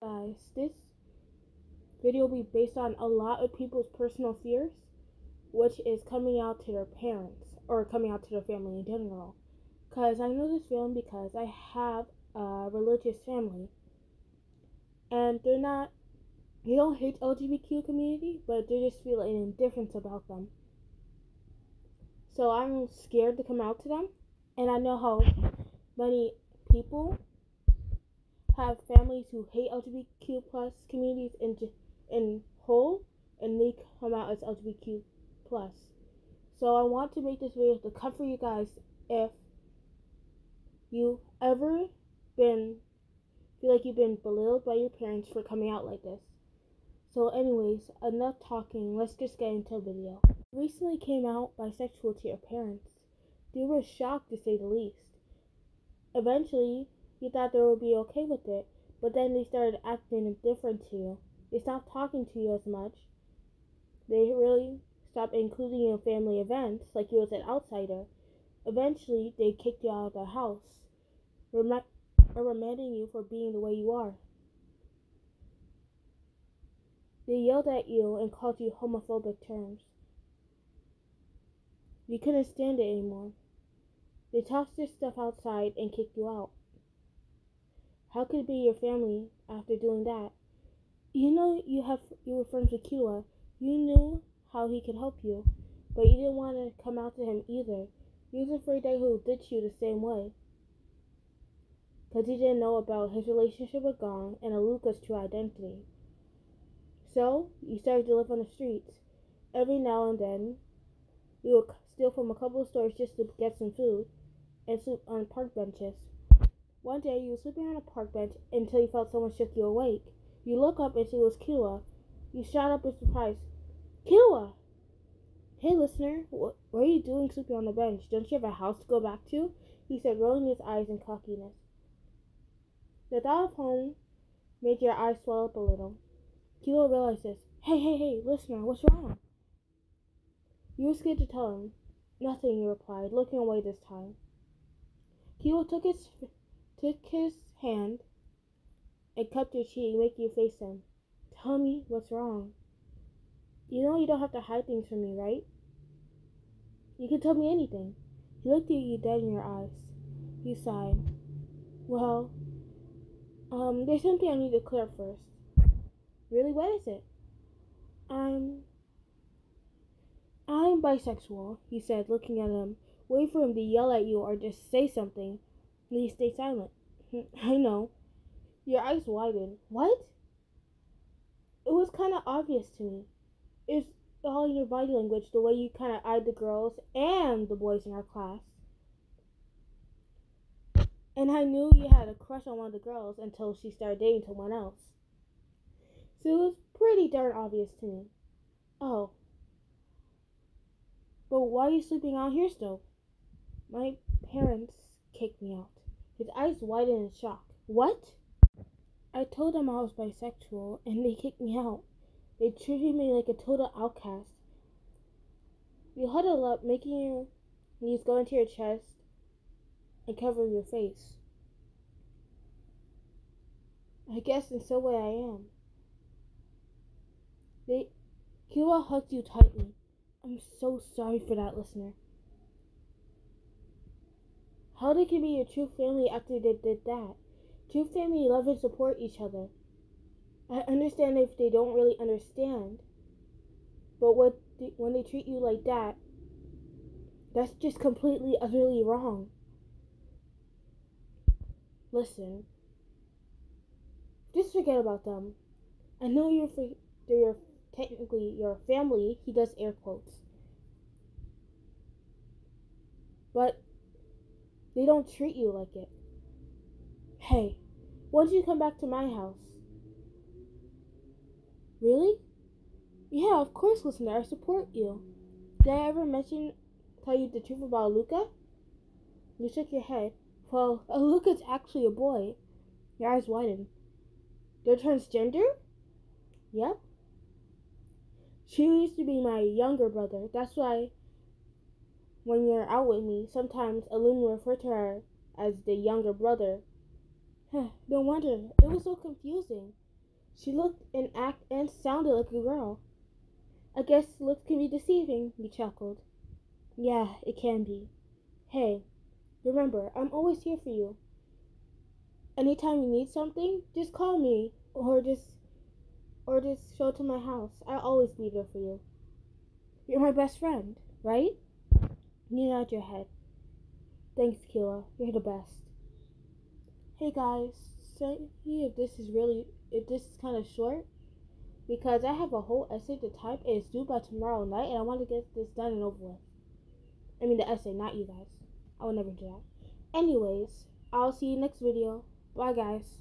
Guys, this video will be based on a lot of people's personal fears, which is coming out to their parents or coming out to their family in general. Because I know this feeling because I have a religious family, and they don't hate LGBTQ community, but they just feel an indifference about them. So I'm scared to come out to them, and I know how many people have families who hate LGBTQ plus communities in whole, and they come out as LGBTQ plus. So I want to make this video to comfort you guys if you ever feel like you've been belittled by your parents for coming out like this. So anyways, enough talking, let's just get into the video. Recently came out bisexual to your parents. They were shocked to say the least. Eventually, you thought they would be okay with it, but then they started acting different to you. They stopped talking to you as much. They really stopped including you in family events like you was an outsider. Eventually, they kicked you out of their house, reprimanding you for being the way you are. They yelled at you and called you homophobic terms. You couldn't stand it anymore. They tossed your stuff outside and kicked you out. How could it be your family after doing that? You know you were friends with Killua. You knew how he could help you, but you didn't want to come out to him either. You was afraid that he would ditch you the same way, because you didn't know about his relationship with Gong and Aluka's true identity. So you started to live on the streets. Every now and then, you would steal from a couple of stores just to get some food and sleep on park benches. One day, you were sleeping on a park bench until you felt someone shook you awake. You look up and see it was Killua. You shot up in surprise. Killua! Hey, listener, what are you doing sleeping on the bench? Don't you have a house to go back to? He said, rolling his eyes in cockiness. The thought of home made your eyes swell up a little. Killua realized this. Hey, listener, what's wrong? You were scared to tell him. Nothing, you replied, looking away this time. Killua took his hand and cupped your cheek, making you face him. Tell me what's wrong. You know you don't have to hide things from me, right? You can tell me anything. He looked at you dead in your eyes. You sighed. Well, there's something I need to clear up first. Really, what is it? I'm bisexual, he said, looking at him. Wait for him to yell at you or just say something. Then you stay silent. I know. Your eyes widened. What? It was kind of obvious to me. It's all in your body language, the way you kind of eyed the girls and the boys in our class. And I knew you had a crush on one of the girls until she started dating someone else. So it was pretty darn obvious to me. Oh. But why are you sleeping out here still? My parents kicked me out. His eyes widened in shock. What? I told them I was bisexual and they kicked me out. They treated me like a total outcast. You huddle up, making your knees go into your chest and cover your face. I guess in some way I am. Killua hugged you tightly. I'm so sorry for that, listener. How they can be your true family after they did that? True family love and support each other. I understand if they don't really understand, but when they treat you like that, that's just completely, utterly wrong. Listen, just forget about them. I know they're technically your family, he does air quotes, but they don't treat you like it. Hey, why don't you come back to my house? Really? Yeah, of course, listener, I support you. Did I ever tell you the truth about Luca? You shook your head. Well, Luca's actually a boy. Your eyes widened. They're transgender? Yep. She used to be my younger brother. That's why when you're out with me, sometimes Alun will refer to her as the younger brother. No wonder. It was so confusing. She looked and acted and sounded like a girl. I guess looks can be deceiving, he chuckled. Yeah, it can be. Hey, remember, I'm always here for you. Anytime you need something, just call me or just show up to my house. I'll always be there for you. You're my best friend, right? You nod your head. Thanks, Killua. You're the best. Hey guys, say if this is kind of short because I have a whole essay to type and it's due by tomorrow night and I want to get this done and over with. I mean the essay, not you guys. I will never do that. Anyways, I'll see you next video. Bye guys.